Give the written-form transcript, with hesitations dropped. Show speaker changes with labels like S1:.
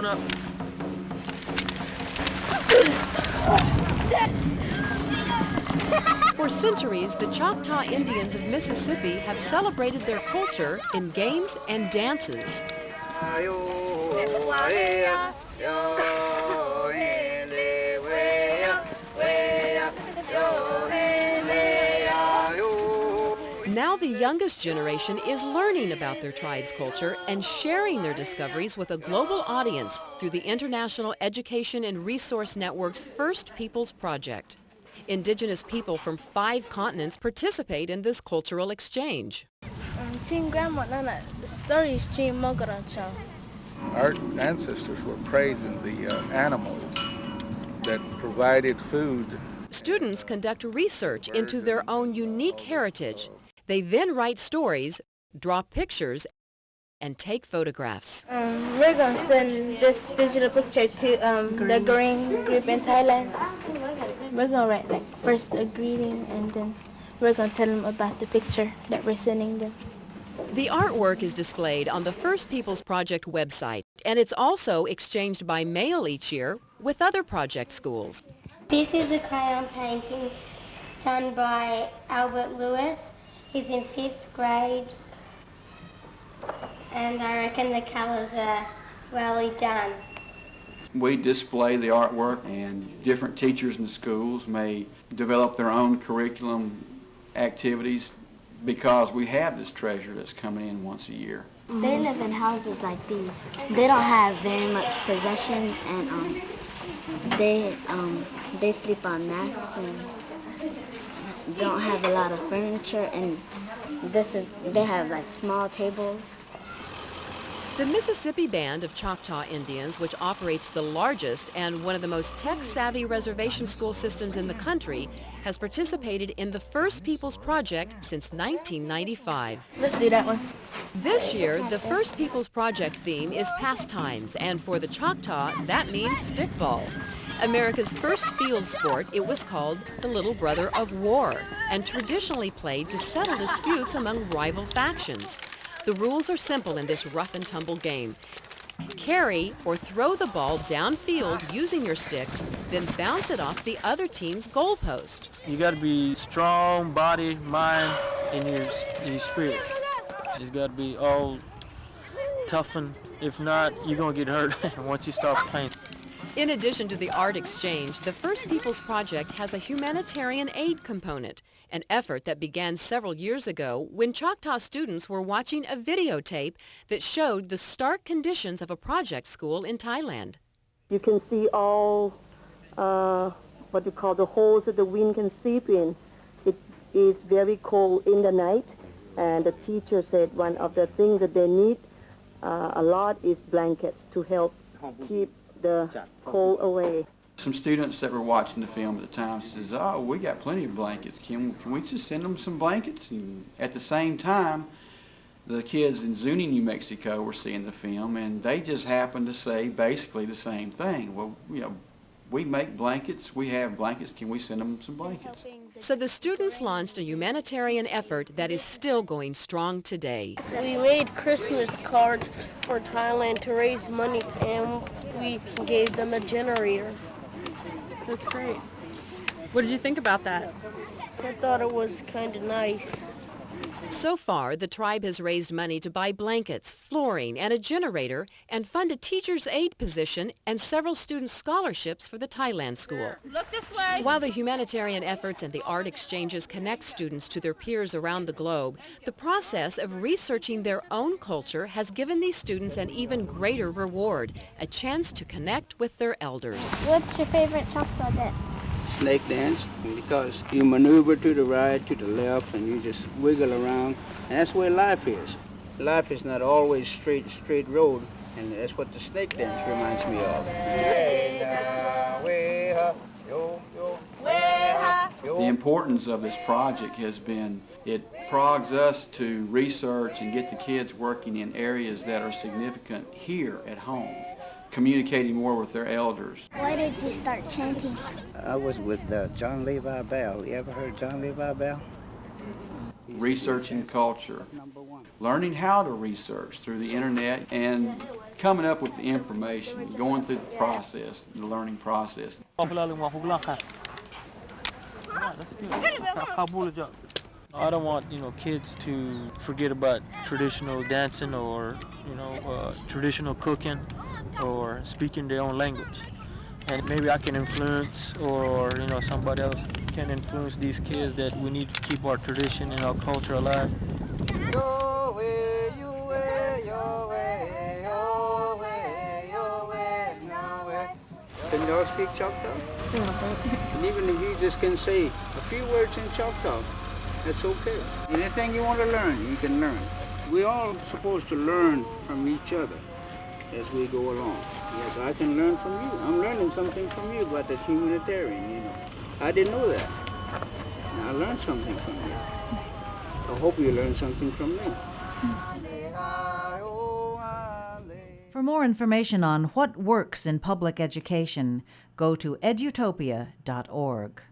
S1: Open up.
S2: For centuries, the Choctaw Indians of Mississippi have celebrated their culture in games and dances. Now the youngest generation is learning about their tribe's culture and sharing their discoveries with a global audience through the International Education and Resource Network's First Peoples Project. Indigenous people from 5 continents participate in this cultural exchange.
S3: Our ancestors were praising the animals that provided food.
S2: Students conduct research into their own unique heritage. They then write stories, draw pictures, and take photographs.
S4: We're going to send this digital picture to the Green group in Thailand. We're going to write first a greeting, and then we're going to tell them about the picture that we're sending them.
S2: The artwork is displayed on the First Peoples Project website, and it's also exchanged by mail each year with other project schools.
S5: This is a crayon painting done by Albert Lewis. He's in 5th grade, and I reckon the colours are well done.
S6: We display the artwork, and different teachers in the schools may develop their own curriculum activities because we have this treasure that's coming in once a year.
S7: They live in houses like these. They don't have very much possessions, and they sleep on mats and don't have a lot of furniture, and they have small tables.
S2: The Mississippi Band of Choctaw Indians, which operates the largest and one of the most tech-savvy reservation school systems in the country, has participated in the First Peoples Project since 1995.
S4: Let's do that one.
S2: This year, the First Peoples Project theme is pastimes, and for the Choctaw, that means stickball. America's first field sport, it was called the Little Brother of War, and traditionally played to settle disputes among rival factions. The rules are simple in this rough-and-tumble game. Carry or throw the ball downfield using your sticks, then bounce it off the other team's goalpost.
S1: You got to be strong, body, mind, and your spirit. It's got to be all toughened. If not, you're going to get hurt once you start playing.
S2: In addition to the art exchange, the First Peoples Project has a humanitarian aid component, an effort that began several years ago when Choctaw students were watching a videotape that showed the stark conditions of a project school in Thailand.
S8: You can see all what you call the holes that the wind can seep in. It is very cold in the night, and the teacher said one of the things that they need a lot is blankets to help keep the cold away.
S6: Some students that were watching the film at the time says, "Oh, we got plenty of blankets. Can we just send them some blankets?" And at the same time, the kids in Zuni, New Mexico were seeing the film, and they just happened to say basically the same thing. Well, we make blankets, we have blankets, can we send them some blankets?
S2: So the students launched a humanitarian effort that is still going strong today.
S4: We made Christmas cards for Thailand to raise money, and we gave them a generator.
S9: That's great. What did you think about that?
S4: I thought it was kind of nice.
S2: So far, the tribe has raised money to buy blankets, flooring, and a generator, and fund a teacher's aid position and several student scholarships for the Thailand school.
S4: Look this way.
S2: While the humanitarian efforts and the art exchanges connect students to their peers around the globe, the process of researching their own culture has given these students an even greater reward, a chance to connect with their elders.
S5: What's your favorite Choctaw dance?
S10: Snake dance, because you maneuver to the right, to the left, and you just wiggle around, and that's where life is. Life is not always straight road, and that's what the snake dance reminds me of.
S6: The importance of this project has been, it progs us to research and get the kids working in areas that are significant here at home, communicating more with their elders.
S5: Why did you start chanting?
S10: I was with John Levi Bell. You ever heard John Levi Bell?
S6: Researching culture, learning how to research through the internet, and coming up with the information, going through the process, the learning process.
S1: I don't want, kids to forget about traditional dancing or, traditional cooking or speaking their own language. And maybe I can influence or, somebody else can influence these kids that we need to keep our tradition and our culture alive.
S10: Can y'all speak Choctaw? And even if you just can say a few words in Choctaw, that's okay. Anything you want to learn, you can learn. We're all supposed to learn from each other as we go along. Like I can learn from you. I'm learning something from you about the humanitarian, I didn't know that. And I learned something from you. I hope you learn something from me.
S11: For more information on what works in public education, go to edutopia.org.